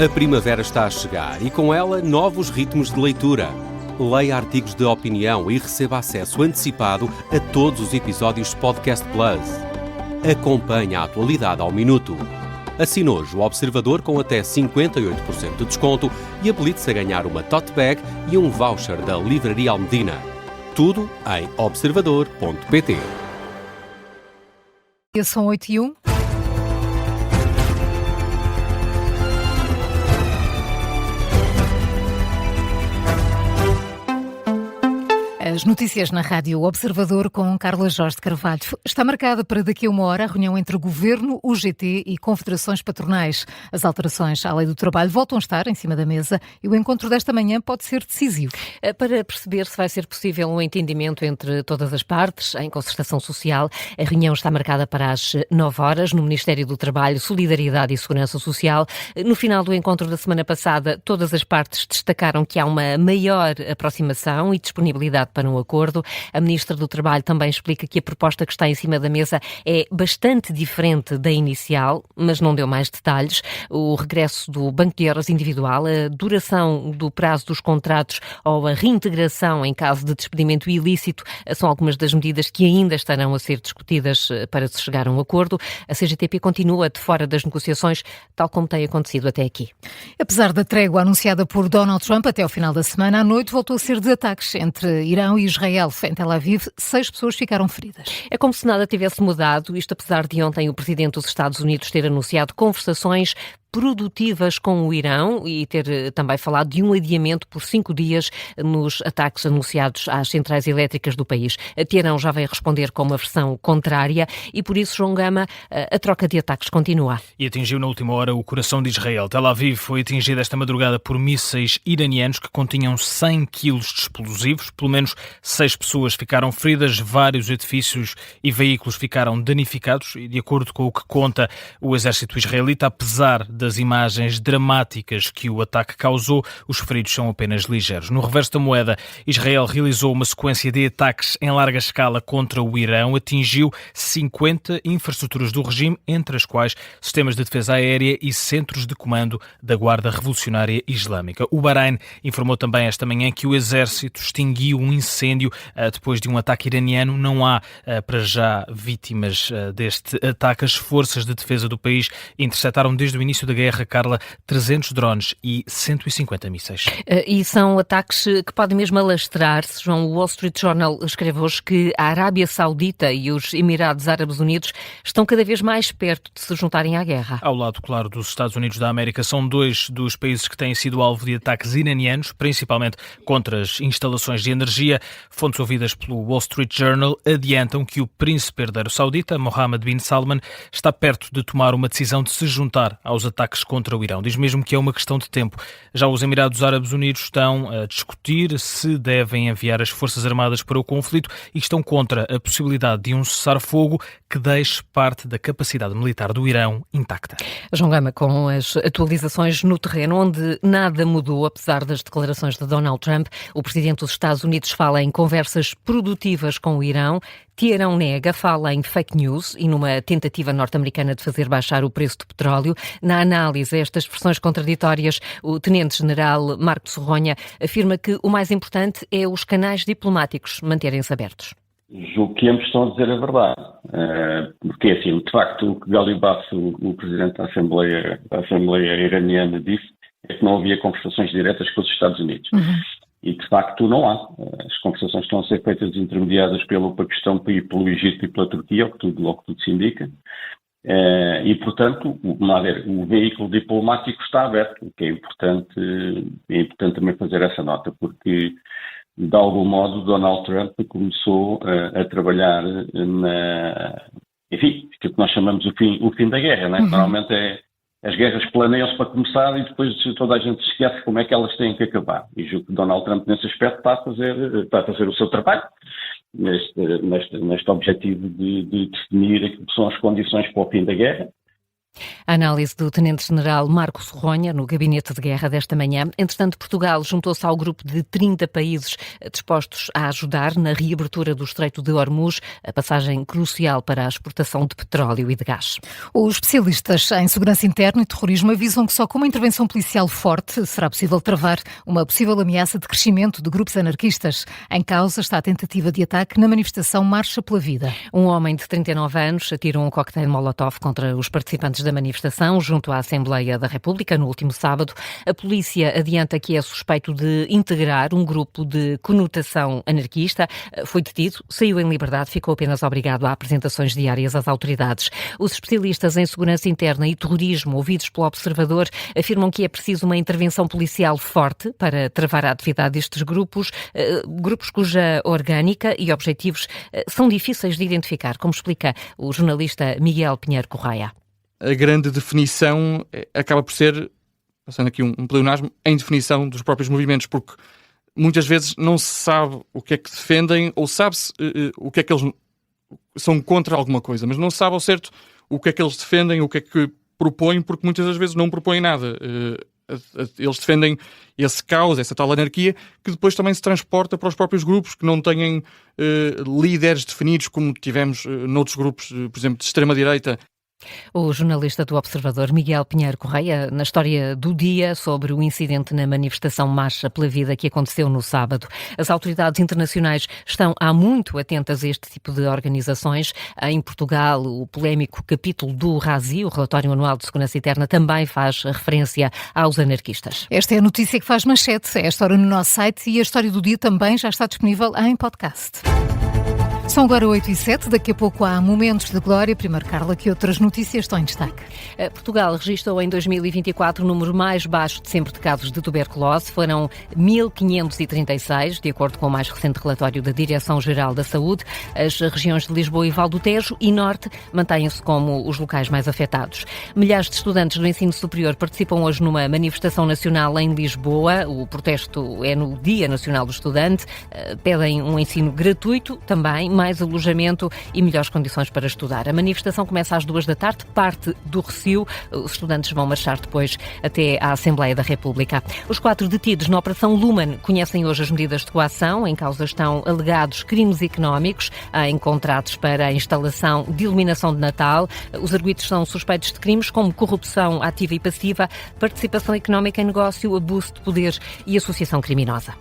A primavera está a chegar e com ela novos ritmos de leitura. Leia artigos de opinião e receba acesso antecipado a todos os episódios de Podcast Plus. Acompanhe a atualidade ao minuto. Assine hoje o Observador com até 58% de desconto e habilite-se a ganhar uma tote bag e um voucher da Livraria Almedina. Tudo em observador.pt. São 8h01. As notícias na Rádio Observador com Carla Jorge de Carvalho. Está marcada para daqui a uma hora a reunião entre o Governo, o GT e confederações patronais. As alterações à Lei do Trabalho voltam a estar em cima da mesa e o encontro desta manhã pode ser decisivo. Para perceber se vai ser possível um entendimento entre todas as partes em concertação social, a reunião está marcada para as 9 horas no Ministério do Trabalho, Solidariedade e Segurança Social. No final do encontro da semana passada, todas as partes destacaram que há uma maior aproximação e disponibilidade para um acordo. A Ministra do Trabalho também explica que a proposta que está em cima da mesa é bastante diferente da inicial, mas não deu mais detalhes. O regresso do banco de horas individual, a duração do prazo dos contratos ou a reintegração em caso de despedimento ilícito são algumas das medidas que ainda estarão a ser discutidas para se chegar a um acordo. A CGTP continua de fora das negociações, tal como tem acontecido até aqui. Apesar da trégua anunciada por Donald Trump até ao final da semana, à noite voltou a ser de ataques entre Irão e Israel. Em Tel Aviv, 6 pessoas ficaram feridas. É como se nada tivesse mudado, isto apesar de ontem o Presidente dos Estados Unidos ter anunciado conversações produtivas com o Irão e ter também falado de um adiamento por 5 dias nos ataques anunciados às centrais elétricas do país. Teherão já veio responder com uma versão contrária e por isso, João Gama, a troca de ataques continua. E atingiu na última hora o coração de Israel. Tel Aviv foi atingida esta madrugada por mísseis iranianos que continham 100 quilos de explosivos. Pelo menos 6 pessoas ficaram feridas, vários edifícios e veículos ficaram danificados e, de acordo com o que conta o exército israelita, apesar das imagens dramáticas que o ataque causou, os feridos são apenas ligeiros. No reverso da moeda, Israel realizou uma sequência de ataques em larga escala contra o Irão, atingiu 50 infraestruturas do regime, entre as quais sistemas de defesa aérea e centros de comando da Guarda Revolucionária Islâmica. O Bahrein informou também esta manhã que o exército extinguiu um incêndio depois de um ataque iraniano. Não há, para já, vítimas deste ataque. As forças de defesa do país interceptaram desde o início da guerra, Carla, 300 drones e 150 mísseis. E são ataques que podem mesmo alastrar-se. João, o Wall Street Journal escreve hoje que a Arábia Saudita e os Emirados Árabes Unidos estão cada vez mais perto de se juntarem à guerra. Ao lado, claro, dos Estados Unidos da América, são 2 dos países que têm sido alvo de ataques iranianos, principalmente contra as instalações de energia. Fontes ouvidas pelo Wall Street Journal adiantam que o príncipe herdeiro saudita, Mohammed bin Salman, está perto de tomar uma decisão de se juntar aos ataques contra o Irão. Diz mesmo que é uma questão de tempo. Já os Emirados Árabes Unidos estão a discutir se devem enviar as Forças Armadas para o conflito e estão contra a possibilidade de um cessar-fogo que deixe parte da capacidade militar do Irão intacta. João Gama, com as atualizações no terreno, onde nada mudou, apesar das declarações de Donald Trump, o Presidente dos Estados Unidos fala em conversas produtivas com o Irão. Teherão nega, fala em fake news e numa tentativa norte-americana de fazer baixar o preço do petróleo. Na análise a estas versões contraditórias, o Tenente-General Marco Sorronha afirma que o mais importante é os canais diplomáticos manterem-se abertos. Julgo que ambos estão a dizer a verdade, porque assim, de facto, o que Galibaf, o Presidente da Assembleia Iraniana, disse é que não havia conversações diretas com os Estados Unidos. E, de facto, não há. As conversações estão a ser feitas intermediadas pelo Paquistão, pelo Egito e pela Turquia, o que tudo se indica. E, portanto, o veículo diplomático está aberto, o que é importante também fazer essa nota, porque, de algum modo, Donald Trump começou a trabalhar enfim, aquilo que nós chamamos o fim da guerra, não é? Normalmente as guerras planeiam-se para começar e depois toda a gente se esquece como é que elas têm que acabar. E julgo que Donald Trump, nesse aspecto, está a fazer o seu trabalho, neste objetivo de definir aquilo que são as condições para o fim da guerra. A análise do Tenente-General Marco Sorronha no Gabinete de Guerra desta manhã. Entretanto, Portugal juntou-se ao grupo de 30 países dispostos a ajudar na reabertura do Estreito de Hormuz, a passagem crucial para a exportação de petróleo e de gás. Os especialistas em segurança interna e terrorismo avisam que só com uma intervenção policial forte será possível travar uma possível ameaça de crescimento de grupos anarquistas. Em causa está a tentativa de ataque na manifestação Marcha pela Vida. Um homem de 39 anos atirou um coquetel Molotov contra os participantes da manifestação junto à Assembleia da República no último sábado. A polícia adianta que é suspeito de integrar um grupo de conotação anarquista. Foi detido, saiu em liberdade, ficou apenas obrigado a apresentações diárias às autoridades. Os especialistas em segurança interna e terrorismo, ouvidos pelo Observador, afirmam que é preciso uma intervenção policial forte para travar a atividade destes grupos cuja orgânica e objetivos são difíceis de identificar, como explica o jornalista Miguel Pinheiro Correia. A grande definição acaba por ser, passando aqui um pleonasmo, em definição dos próprios movimentos, porque muitas vezes não se sabe o que é que defendem, ou sabe-se o que é que eles são contra alguma coisa, mas não se sabe ao certo o que é que eles defendem, o que é que propõem, porque muitas das vezes não propõem nada. Eles defendem esse caos, essa tal anarquia, que depois também se transporta para os próprios grupos, que não têm líderes definidos, como tivemos noutros grupos, por exemplo, de extrema-direita. O jornalista do Observador, Miguel Pinheiro Correia, na história do dia sobre o incidente na manifestação Marcha pela Vida que aconteceu no sábado. As autoridades internacionais estão há muito atentas a este tipo de organizações. Em Portugal, o polémico capítulo do RASI, o Relatório Anual de Segurança Interna, também faz referência aos anarquistas. Esta é a notícia que faz manchete. É a história no nosso site e a história do dia também já está disponível em podcast. São agora 8h07, daqui a pouco há Momentos de Glória. Primeiro, Carla, que outras notícias estão em destaque? Portugal registrou em 2024 o número mais baixo de sempre de casos de tuberculose. Foram 1.536, de acordo com o mais recente relatório da Direção-Geral da Saúde. As regiões de Lisboa e Val do Tejo e Norte mantêm-se como os locais mais afetados. Milhares de estudantes do ensino superior participam hoje numa manifestação nacional em Lisboa. O protesto é no Dia Nacional do Estudante. Pedem um ensino gratuito também, mais alojamento e melhores condições para estudar. A manifestação começa às 2 da tarde, parte do Recio. Os estudantes vão marchar depois até à Assembleia da República. Os 4 detidos na Operação Lumen conhecem hoje as medidas de coação. Em causa estão alegados crimes económicos em contratos para a instalação de iluminação de Natal. Os arguidos são suspeitos de crimes como corrupção ativa e passiva, participação económica em negócio, abuso de poder e associação criminosa.